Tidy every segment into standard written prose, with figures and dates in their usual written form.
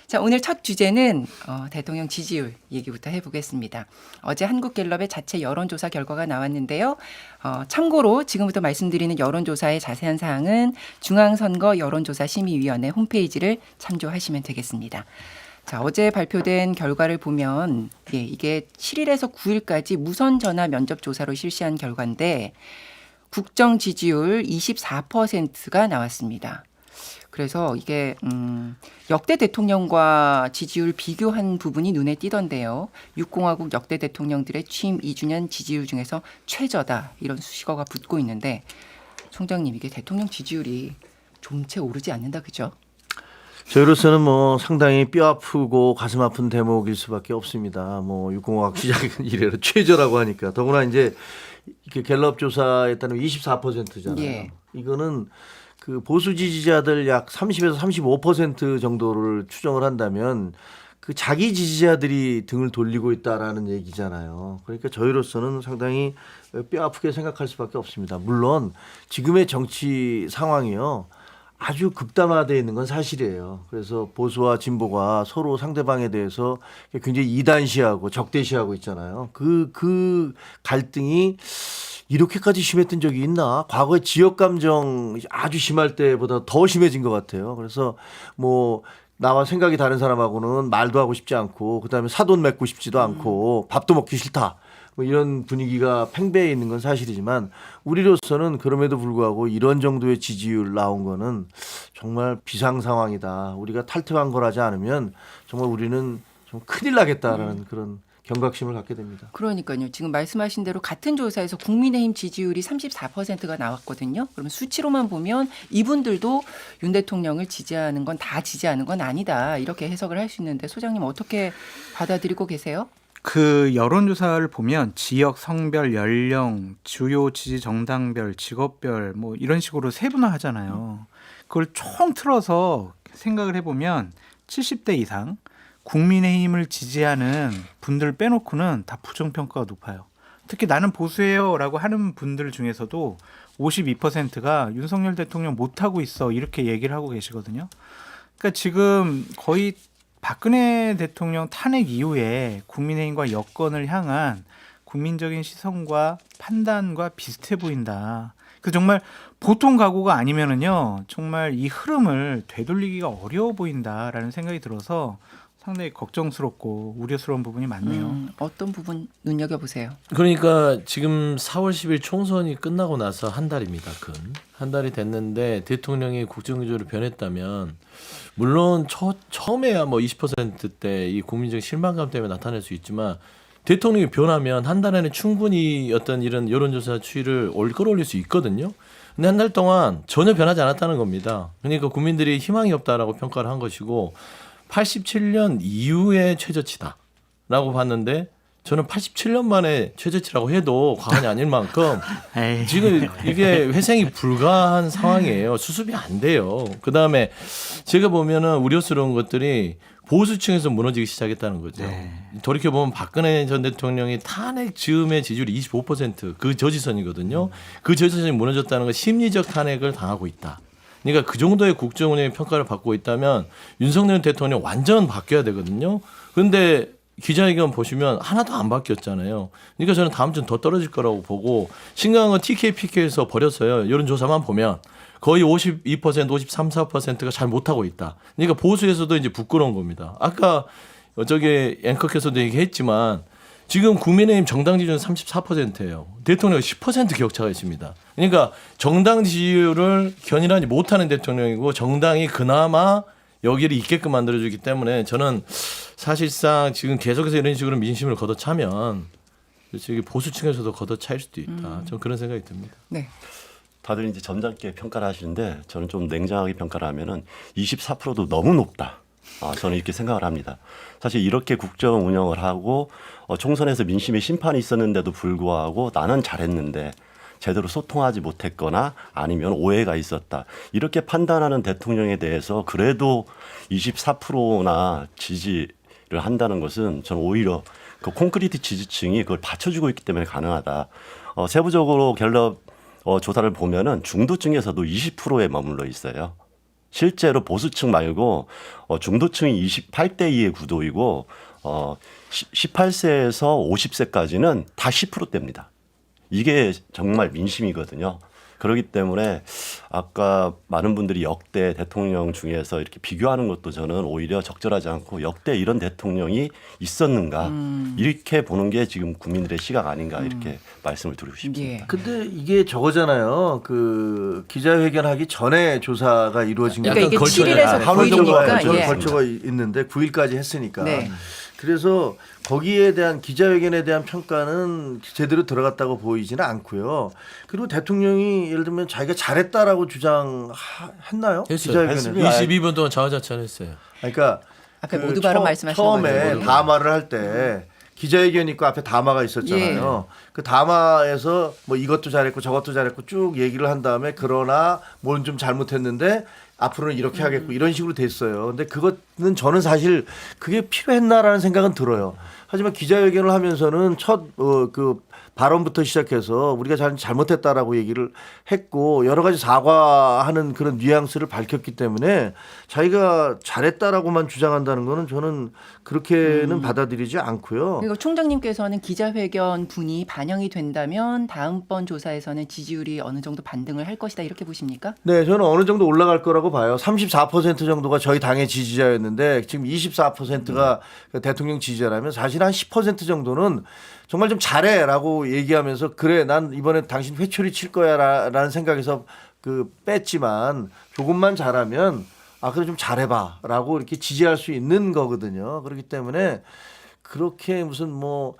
자, 오늘 첫 주제는 대통령 지지율 얘기부터 해보겠습니다. 어제 한국갤럽의 자체 여론조사 결과가 나왔는데요. 참고로 지금부터 말씀드리는 여론조사의 자세한 사항은 중앙선거 여론조사심의위원회 홈페이지를 참조하시면 되겠습니다. 자, 어제 발표된 결과를 보면 이게 7일에서 9일까지 무선 전화 면접 조사로 실시한 결과인데 국정 지지율 24%가 나왔습니다. 그래서 이게 역대 대통령과 지지율 비교한 부분이 눈에 띄던데요. 6공화국 역대 대통령들의 취임 2주년 지지율 중에서 최저다 이런 수식어가 붙고 있는데 총장님 이게 대통령 지지율이 좀채 오르지 않는다 그죠? 저희로서는 뭐 상당히 뼈 아프고 가슴 아픈 대목일 수밖에 없습니다. 뭐 6공화국 시작 이래로 최저라고 하니까 더구나 이제 이렇게 갤럽 조사에 따르면 24%잖아요. 예. 이거는 그 보수 지지자들 약 30에서 35% 정도를 추정을 한다면 그 자기 지지자들이 등을 돌리고 있다라는 얘기잖아요. 그러니까 저희로서는 상당히 뼈 아프게 생각할 수밖에 없습니다. 물론 지금의 정치 상황이요. 아주 극단화되어 있는 건 사실이에요. 그래서 보수와 진보가 서로 상대방에 대해서 굉장히 이단시하고 적대시하고 있잖아요. 그 갈등이 이렇게까지 심했던 적이 있나? 과거에 지역 감정 아주 심할 때보다 더 심해진 것 같아요. 그래서 뭐 나와 생각이 다른 사람하고는 말도 하고 싶지 않고 그다음에 사돈 맺고 싶지도 않고 밥도 먹기 싫다. 뭐 이런 분위기가 팽배해 있는 건 사실이지만 우리로서는 그럼에도 불구하고 이런 정도의 지지율 나온 거는 정말 비상 상황이다. 우리가 탈퇴한 거라지 않으면 정말 우리는 좀 큰일 나겠다라는 그런 경각심을 갖게 됩니다. 그러니까요. 지금 말씀하신 대로 같은 조사에서 국민의힘 지지율이 34%가 나왔거든요. 그러면 수치로만 보면 이분들도 윤 대통령을 지지하는 건 다 지지하는 건 아니다. 이렇게 해석을 할 수 있는데 소장님 어떻게 받아들이고 계세요? 그 여론조사를 보면 지역, 성별, 연령, 주요 지지 정당별, 직업별 뭐 이런 식으로 세분화하잖아요. 그걸 총 틀어서 생각을 해보면 70대 이상 국민의힘을 지지하는 분들 빼놓고는 다 부정평가가 높아요. 특히 나는 보수예요라고 하는 분들 중에서도 52%가 윤석열 대통령 못하고 있어 이렇게 얘기를 하고 계시거든요. 그러니까 지금 거의 박근혜 대통령 탄핵 이후에 국민의힘과 여권을 향한 국민적인 시선과 판단과 비슷해 보인다. 그 정말 보통 각오가 아니면은요, 정말 이 흐름을 되돌리기가 어려워 보인다라는 생각이 들어서 상당히 걱정스럽고 우려스러운 부분이 많네요. 어떤 부분 눈여겨보세요. 그러니까 지금 4월 10일 총선이 끝나고 나서 한 달입니다. 한 달이 됐는데 대통령이 국정기조로 변했다면 물론 처음에야 뭐 20%대 이 국민적 실망감 때문에 나타날 수 있지만 대통령이 변하면 한 달 안에 충분히 어떤 이런 여론조사 추이를 끌어올릴 수 있거든요. 근데 한 달 동안 전혀 변하지 않았다는 겁니다. 그러니까 국민들이 희망이 없다라고 평가를 한 것이고 87년 이후에 최저치다라고 봤는데 저는 87년 만에 최저치라고 해도 과언이 아닐 만큼 지금 이게 회생이 불가한 상황이에요. 수습이 안 돼요. 그다음에 제가 보면은 우려스러운 것들이 보수층에서 무너지기 시작했다는 거죠. 네. 돌이켜보면 박근혜 전 대통령이 탄핵 즈음의 지지율이 25%그 저지선이거든요. 그 저지선이 무너졌다는 건 심리적 탄핵을 당하고 있다. 그러니까 그 정도의 국정 운영의 평가를 받고 있다면 윤석열 대통령 완전 바뀌어야 되거든요. 그런데 기자회견 보시면 하나도 안 바뀌었잖아요. 그러니까 저는 다음 주는 더 떨어질 거라고 보고 심각한 건 TK, PK에서 버렸어요. 여론조사만 보면 거의 52%, 53, 4%가 잘 못하고 있다. 그러니까 보수에서도 이제 부끄러운 겁니다. 아까 저기 앵커께서도 얘기했지만 지금 국민의힘 정당 지지율은 34%예요. 대통령 10% 격차가 있습니다. 그러니까 정당 지지율을 견인하지 못하는 대통령이고 정당이 그나마 여기를 있게끔 만들어주기 때문에 저는 사실상 지금 계속해서 이런 식으로 민심을 걷어차면 저기 보수층에서도 걷어차일 수도 있다. 저는 그런 생각이 듭니다. 네. 다들 이제 점잖게 평가를 하시는데 저는 좀 냉정하게 평가를 하면은 24%도 너무 높다. 저는 이렇게 생각을 합니다. 사실 이렇게 국정 운영을 하고 총선에서 민심의 심판이 있었는데도 불구하고 나는 잘했는데 제대로 소통하지 못했거나 아니면 오해가 있었다. 이렇게 판단하는 대통령에 대해서 그래도 24%나 지지를 한다는 것은 저는 오히려 그 콘크리트 지지층이 그걸 받쳐주고 있기 때문에 가능하다. 세부적으로 갤럽 조사를 보면은 중도층에서도 20%에 머물러 있어요. 실제로 보수층 말고 중도층이 28대 2의 구도이고 18세에서 50세까지는 다 10%대입니다. 이게 정말 민심이거든요. 그렇기 때문에 아까 많은 분들이 역대 대통령 중에서 이렇게 비교하는 것도 저는 오히려 적절하지 않고 역대 이런 대통령이 있었는가 이렇게 보는 게 지금 국민들의 시각 아닌가 이렇게 말씀을 드리고 싶습니다. 예. 근데 이게 저거잖아요. 그 기자회견하기 전에 조사가 이루어진 그러니까 이게 걸쳐야 7일에서 하루 9일이니까 저는 예. 걸쳐가 있는데 9일까지 했으니까. 네. 그래서 거기에 대한 기자회견에 대한 평가는 제대로 들어갔다고 보이지는 않고요. 그리고 대통령이 예를 들면 자기가 잘했다라고 주장했나요? 했어요. 기자회견에. 22분 동안 자화자찬했어요. 그러니까 앞에 모두 발언 말씀하시는 처음에 거죠. 담화를 할 때 기자회견 있고 앞에 담화가 있었잖아요. 그 담화에서 뭐 이것도 잘했고 저것도 잘했고 쭉 얘기를 한 다음에 그러나 뭔 좀 잘못했는데 앞으로는 이렇게 하겠고 이런 식으로 됐어요. 근데 그거는 저는 사실 그게 필요했나라는 생각은 들어요. 하지만 기자회견을 하면서는 그 발언부터 시작해서 우리가 잘못했다라고 얘기를 했고 여러 가지 사과하는 그런 뉘앙스를 밝혔기 때문에 자기가 잘했다라고만 주장한다는 거는 저는 그렇게는 받아들이지 않고요. 그리고 총장님께서는 기자회견 분이 반영이 된다면 다음번 조사에서는 지지율이 어느 정도 반등을 할 것이다 이렇게 보십니까? 네, 저는 어느 정도 올라갈 거라고 봐요. 34% 정도가 저희 당의 지지자였는데 지금 24%가 대통령 지지자라면 사실 한 10% 정도는 정말 좀 잘해라고 얘기하면서 그래 난 이번에 당신 회초리 칠 거야라는 생각에서 그 뺐지만 조금만 잘하면 그래 좀 잘해봐라고 이렇게 지지할 수 있는 거거든요. 그렇기 때문에 그렇게 무슨 뭐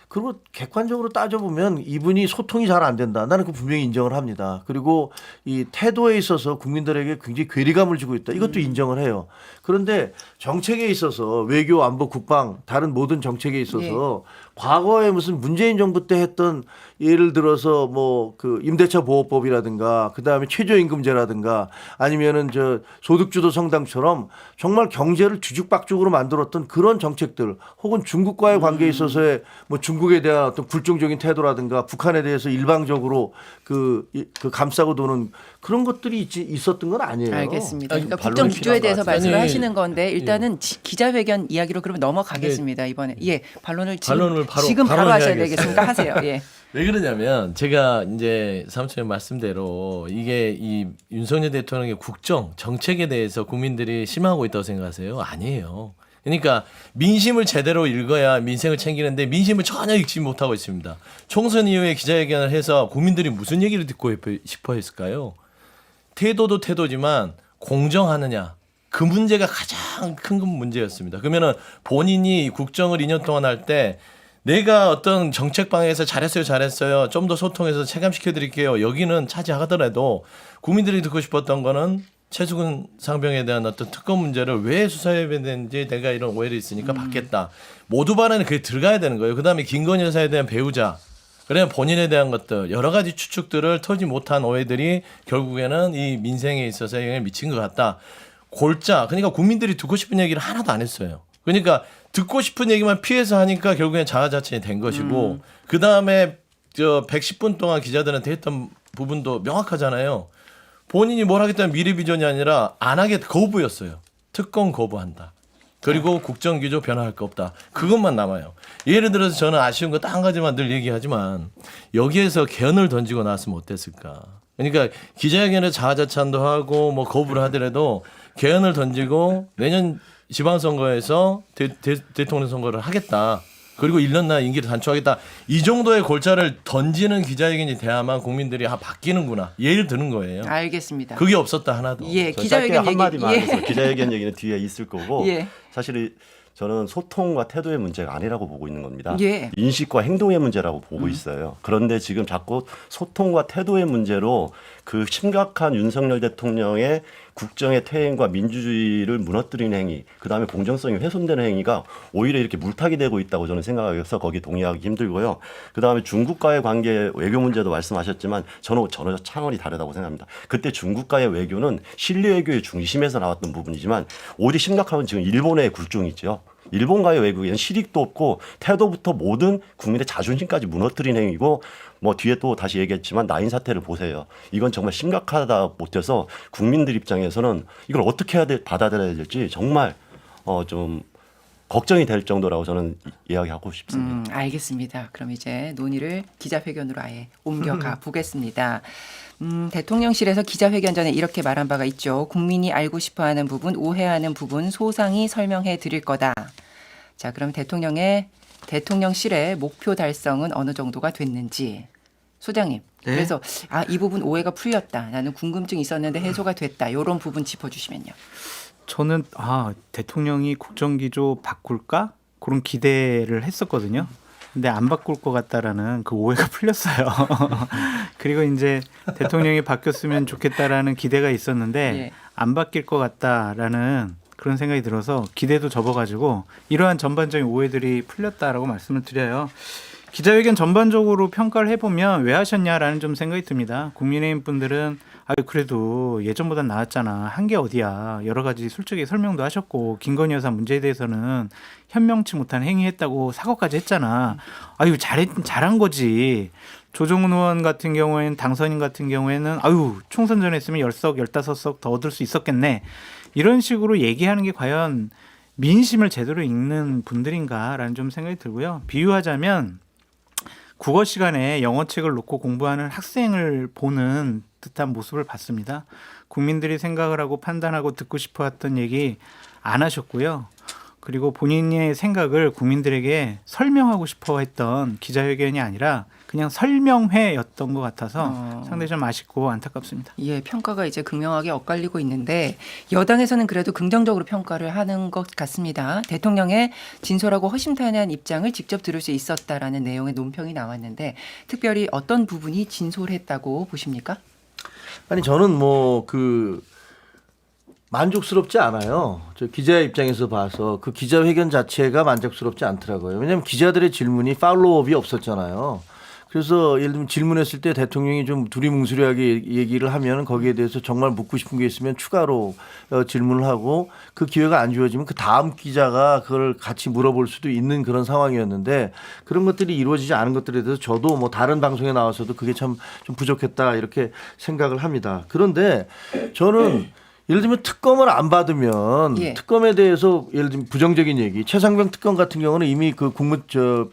그리고 객관적으로 따져보면 이분이 소통이 잘 안 된다. 나는 그 분명히 인정을 합니다. 그리고 이 태도에 있어서 국민들에게 굉장히 괴리감을 주고 있다. 이것도 인정을 해요. 그런데 정책에 있어서 외교, 안보, 국방 다른 모든 정책에 있어서 과거에 무슨 문재인 정부 때 했던 예를 들어서 뭐 그 임대차 보호법이라든가 그다음에 최저임금제라든가 아니면은 저 소득주도 성당처럼 정말 경제를 뒤죽박죽으로 만들었던 그런 정책들 혹은 중국과의 관계에 있어서의 뭐 중국에 대한 어떤 굴종적인 태도라든가 북한에 대해서 일방적으로 그 감싸고 도는 그런 것들이 있었던 건 아니에요. 알겠습니다. 아니, 그러니까 반론이 국정 기조에 필요한 대해서 것 같아요. 말씀을 아니, 하시는 건데 일단은 기자회견 이야기로 그러면 넘어가겠습니다. 이번에 반론을 반론을 바로 하셔야 해야겠어요. 되겠습니까? 하세요. 예. 왜 그러냐면 제가 이제 사무처님 말씀대로 이게 이 윤석열 대통령의 국정 정책에 대해서 국민들이 실망하고 있다고 생각하세요? 아니에요. 그러니까 민심을 제대로 읽어야 민생을 챙기는데 민심을 전혀 읽지 못하고 있습니다. 총선 이후에 기자회견을 해서 국민들이 무슨 얘기를 듣고 싶어 했을까요? 태도도 태도지만 공정하느냐. 그 문제가 가장 큰 문제였습니다. 그러면은 본인이 국정을 2년 동안 할 때 내가 어떤 정책 방향에서 잘했어요. 좀 더 소통해서 체감시켜 드릴게요. 여기는 차지하더라도 국민들이 듣고 싶었던 거는 최수근 상병에 대한 어떤 특검 문제를 왜 수사해야 되는지 내가 이런 오해를 있으니까 받겠다. 모두 발언에 그게 들어가야 되는 거예요. 그다음에 김건희 여사에 대한 배우자. 그래 본인에 대한 것들 여러 가지 추측들을 털지 못한 오해들이 결국에는 이 민생에 있어서 영향을 미친 것 같다. 골자. 그러니까 국민들이 듣고 싶은 얘기를 하나도 안 했어요. 그러니까 듣고 싶은 얘기만 피해서 하니까 결국엔 자아자찬이 된 것이고 그다음에 110분 동안 기자들한테 했던 부분도 명확하잖아요. 본인이 뭘 하겠다는 미래 비전이 아니라 안 하겠다 거부였어요. 특검 거부한다. 그리고 국정기조 변화할 거 없다. 그것만 남아요. 예를 들어서 저는 아쉬운 거 딱 한 가지만 늘 얘기하지만 여기에서 개헌을 던지고 나왔으면 어땠을까. 그러니까 기자회견에 자아자찬도 하고 뭐 거부를 하더라도 개헌을 던지고 내년 지방선거에서 대통령 선거를 하겠다. 그리고 1년 나 임기를 단축하겠다. 이 정도의 골자를 던지는 기자회견이 돼야만 국민들이 바뀌는구나. 예를 드는 거예요. 알겠습니다. 그게 없었다 하나도. 예, 저 기자회견 짧게 한마디만 얘기. 해서 기자회견 얘기는 뒤에 있을 거고 예. 사실 저는 소통과 태도의 문제가 아니라고 보고 있는 겁니다. 예. 인식과 행동의 문제라고 보고 있어요. 그런데 지금 자꾸 소통과 태도의 문제로 그 심각한 윤석열 대통령의 국정의 퇴행과 민주주의를 무너뜨리는 행위, 그다음에 공정성이 훼손되는 행위가 오히려 이렇게 물타기 되고 있다고 저는 생각해서 거기 동의하기 힘들고요. 그다음에 중국과의 관계 외교 문제도 말씀하셨지만 저는 전혀 차원이 다르다고 생각합니다. 그때 중국과의 외교는 실리 외교의 중심에서 나왔던 부분이지만 오히려 심각한 건 지금 일본의 굴종이죠. 일본과의 외국인 실익도 없고 태도부터 모든 국민의 자존심까지 무너뜨린 행위고 뭐 뒤에 또 다시 얘기했지만 나인 사태를 보세요. 이건 정말 심각하다 못해서 국민들 입장에서는 이걸 어떻게 받아들여야 될지 정말 좀 걱정이 될 정도라고 저는 이야기하고 싶습니다. 알겠습니다. 그럼 이제 논의를 기자회견으로 아예 옮겨가 보겠습니다. 대통령실에서 기자회견 전에 이렇게 말한 바가 있죠. 국민이 알고 싶어하는 부분, 오해하는 부분 소상히 설명해 드릴 거다. 자, 그럼 대통령실의 목표 달성은 어느 정도가 됐는지. 소장님. 네. 그래서 이 부분 오해가 풀렸다. 나는 궁금증 있었는데 해소가 됐다. 이런 부분 짚어주시면요. 저는 대통령이 국정기조 바꿀까 그런 기대를 했었거든요. 근데 안 바꿀 것 같다라는 그 오해가 풀렸어요. 그리고 이제 대통령이 바뀌었으면 좋겠다라는 기대가 있었는데 예. 안 바뀔 것 같다라는 그런 생각이 들어서 기대도 접어가지고 이러한 전반적인 오해들이 풀렸다라고 말씀을 드려요. 기자회견 전반적으로 평가를 해보면 왜 하셨냐라는 좀 생각이 듭니다. 국민의힘 분들은 그래도 예전보단 나았잖아. 한 게 어디야. 여러 가지 솔직히 설명도 하셨고 김건희 여사 문제에 대해서는 현명치 못한 행위했다고 사과까지 했잖아. 잘한 거지. 조정훈 의원 같은 경우에는 당선인 같은 경우에는 총선 전에 했으면 10석, 15석 더 얻을 수 있었겠네. 이런 식으로 얘기하는 게 과연 민심을 제대로 읽는 분들인가라는 좀 생각이 들고요. 비유하자면 국어 시간에 영어책을 놓고 공부하는 학생을 보는 듯한 모습을 봤습니다. 국민들이 생각을 하고 판단하고 듣고 싶어 했던 얘기 안 하셨고요. 그리고 본인의 생각을 국민들에게 설명하고 싶어 했던 기자회견이 아니라 그냥 설명회였던 것 같아서 상당히 좀 아쉽고 안타깝습니다. 예, 평가가 이제 극명하게 엇갈리고 있는데 여당에서는 그래도 긍정적으로 평가를 하는 것 같습니다. 대통령의 진솔하고 허심탄회한 입장을 직접 들을 수 있었다라는 내용의 논평이 나왔는데 특별히 어떤 부분이 진솔했다고 보십니까? 아니 저는 만족스럽지 않아요. 저 기자의 입장에서 봐서 그 기자회견 자체가 만족스럽지 않더라고요. 왜냐하면 기자들의 질문이 팔로우업이 없었잖아요. 그래서 예를 들면 질문했을 때 대통령이 좀 두리뭉술하게 얘기를 하면 거기에 대해서 정말 묻고 싶은 게 있으면 추가로 질문을 하고 그 기회가 안 주어지면 그 다음 기자가 그걸 같이 물어볼 수도 있는 그런 상황이었는데 그런 것들이 이루어지지 않은 것들에 대해서 저도 다른 방송에 나와서도 그게 참 좀 부족했다 이렇게 생각을 합니다. 그런데 저는 예를 들면 특검을 안 받으면 예. 특검에 대해서 예를 들면 부정적인 얘기 최상병 특검 같은 경우는 이미 그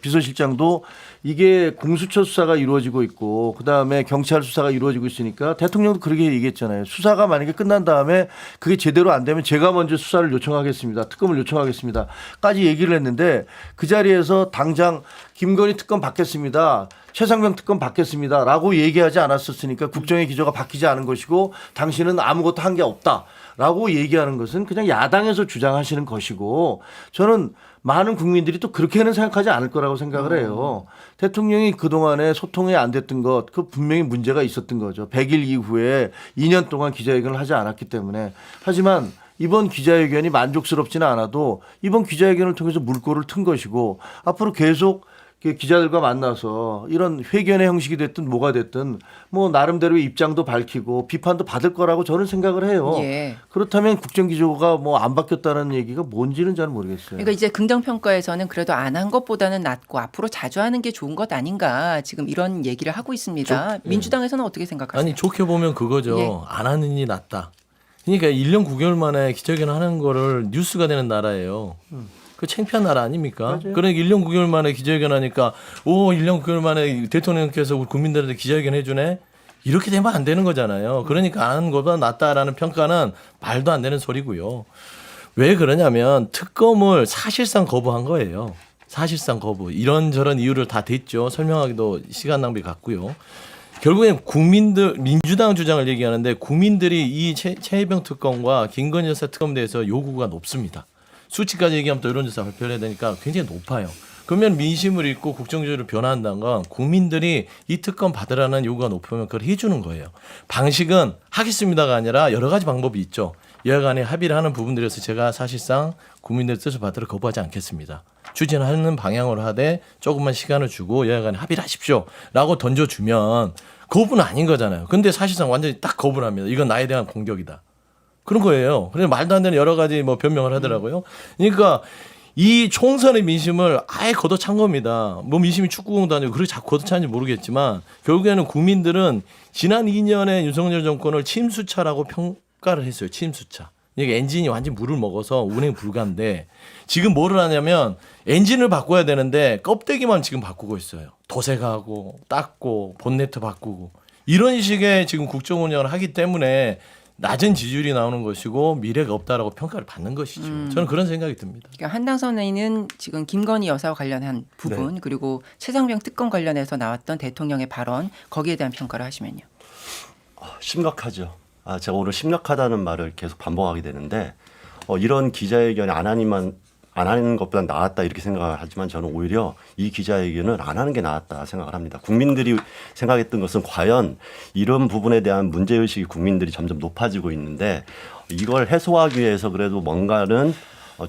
비서실장도 이게 공수처 수사가 이루어지고 있고 그다음에 경찰 수사가 이루어지고 있으니까 대통령도 그렇게 얘기했잖아요. 수사가 만약에 끝난 다음에 그게 제대로 안 되면 제가 먼저 수사를 요청하겠습니다. 특검을 요청하겠습니다.까지 얘기를 했는데 그 자리에서 당장 김건희 특검 받겠습니다. 최상병 특검 받겠습니다라고 얘기하지 않았었으니까 국정의 기조가 바뀌지 않은 것이고 당신은 아무것도 한 게 없다라고 얘기하는 것은 그냥 야당에서 주장하시는 것이고 저는 많은 국민들이 또 그렇게는 생각하지 않을 거라고 생각을 해요. 대통령이 그동안에 소통이 안 됐던 것 그 분명히 문제가 있었던 거죠. 100일 이후에 2년 동안 기자회견을 하지 않았기 때문에 하지만 이번 기자회견이 만족스럽지는 않아도 이번 기자회견을 통해서 물꼬를 튼 것이고 앞으로 계속 기자들과 만나서 이런 회견의 형식이 됐든 뭐가 됐든 나름대로의 입장도 밝히고 비판도 받을 거라고 저는 생각을 해요. 예. 그렇다면 국정기조가 안 바뀌었다는 얘기가 뭔지는 잘 모르겠어요. 그러니까 이제 긍정평가에서는 그래도 안 한 것보다는 낫고 앞으로 자주 하는 게 좋은 것 아닌가 지금 이런 얘기를 하고 있습니다. 민주당에서는 어떻게 생각하세요? 아니 좋게 보면 그거죠. 예. 안 하는 이 낫다. 그러니까 1년 9개월 만에 기자회견 하는 거를 뉴스가 되는 나라예요. 그 창피한 나라 아닙니까? 맞아요. 그러니까 1년 9개월 만에 기자회견 하니까 1년 9개월 만에 대통령께서 우리 국민들한테 기자회견 해주네? 이렇게 되면 안 되는 거잖아요. 그러니까 안 하는 것보다 낫다라는 평가는 말도 안 되는 소리고요. 왜 그러냐면 특검을 사실상 거부한 거예요. 사실상 거부. 이런저런 이유를 다 댔죠. 설명하기도 시간 낭비 같고요. 결국엔 민주당 주장을 얘기하는데 국민들이 이 최혜병 특검과 김건희 여사 특검에 대해서 요구가 높습니다. 수치까지 얘기하면 또 여론조사 발표를 해야 되니까 굉장히 높아요. 그러면 민심을 읽고 국정조율을 변화한다는 건 국민들이 이 특검 받으라는 요구가 높으면 그걸 해주는 거예요. 방식은 하겠습니다가 아니라 여러 가지 방법이 있죠. 여야간에 합의를 하는 부분들에서 제가 사실상 국민들의 뜻을 받들어 거부하지 않겠습니다. 추진하는 방향으로 하되 조금만 시간을 주고 여야간에 합의를 하십시오 라고 던져주면 거부는 아닌 거잖아요. 근데 사실상 완전히 딱 거부를 합니다. 이건 나에 대한 공격이다. 그런 거예요. 그래서 말도 안 되는 여러 가지 변명을 하더라고요. 그러니까 이 총선의 민심을 아예 걷어찬 겁니다. 뭐 민심이 축구공도 아니고 그렇게 자꾸 걷어차는지 모르겠지만 결국에는 국민들은 지난 2년의 윤석열 정권을 침수차라고 평가를 했어요. 침수차. 이게 엔진이 완전 물을 먹어서 운행 불가인데 지금 뭐를 하냐면 엔진을 바꿔야 되는데 껍데기만 지금 바꾸고 있어요. 도색하고 닦고 본네트 바꾸고 이런 식의 지금 국정 운영을 하기 때문에 낮은 지지율이 나오는 것이고 미래가 없다라고 평가를 받는 것이죠. 저는 그런 생각이 듭니다. 그러니까 한당선에는 지금 김건희 여사와 관련한 부분 그리고 최상병 특검 관련해서 나왔던 대통령의 발언 거기에 대한 평가를 하시면요. 심각하죠. 제가 오늘 심각하다는 말을 계속 반복하게 되는데 이런 기자회견이 안 하는 것보다 나았다 이렇게 생각을 하지만 저는 오히려 이 기자회견을 안 하는 게 나았다 생각을 합니다. 국민들이 생각했던 것은 과연 이런 부분에 대한 문제의식이 국민들이 점점 높아지고 있는데 이걸 해소하기 위해서 그래도 뭔가는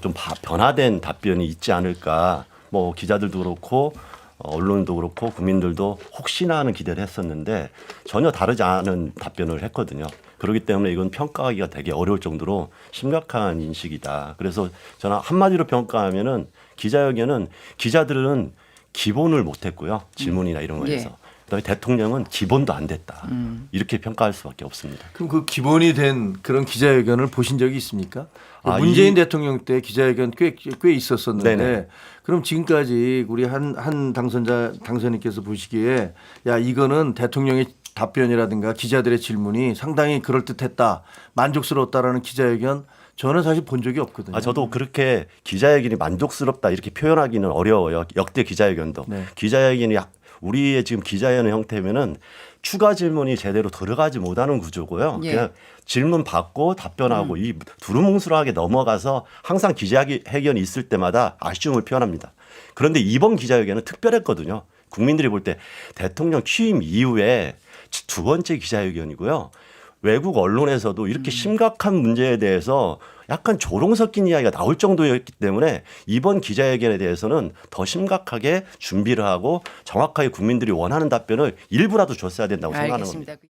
좀 변화된 답변이 있지 않을까. 뭐 기자들도 그렇고 언론도 그렇고 국민들도 혹시나 하는 기대를 했었는데 전혀 다르지 않은 답변을 했거든요. 그렇기 때문에 이건 평가하기가 되게 어려울 정도로 심각한 인식이다. 그래서 저는 한마디로 평가하면은 기자회견은 기자들은 기본을 못했고요. 질문이나 이런 거에서. 예. 그다음에 대통령은 기본도 안 됐다. 이렇게 평가할 수밖에 없습니다. 그럼 그 기본이 된 그런 기자회견을 보신 적이 있습니까? 아, 문재인 대통령 때 기자회견 꽤 있었었는데 네네. 그럼 지금까지 우리 한 당선인께서 보시기에 야 이거는 대통령의 답변이라든가 기자들의 질문이 상당히 그럴듯했다, 만족스러웠다라는 기자회견 저는 사실 본 적이 없거든요. 저도 그렇게 기자회견이 만족스럽다 이렇게 표현하기는 어려워요. 역대 기자회견도. 네. 기자회견이 우리의 지금 기자회견 형태면은 추가 질문이 제대로 들어가지 못하는 구조고요. 예. 그냥 질문 받고 답변하고 이 두루뭉술하게 넘어가서 항상 기자회견이 있을 때마다 아쉬움을 표현합니다. 그런데 이번 기자회견은 특별했거든요. 국민들이 볼 때 대통령 취임 이후에 두 번째 기자회견이고요. 외국 언론에서도 이렇게 심각한 문제에 대해서 약간 조롱 섞인 이야기가 나올 정도였기 때문에 이번 기자회견에 대해서는 더 심각하게 준비를 하고 정확하게 국민들이 원하는 답변을 일부라도 줬어야 된다고 생각하는 겁니다. 알겠습니다.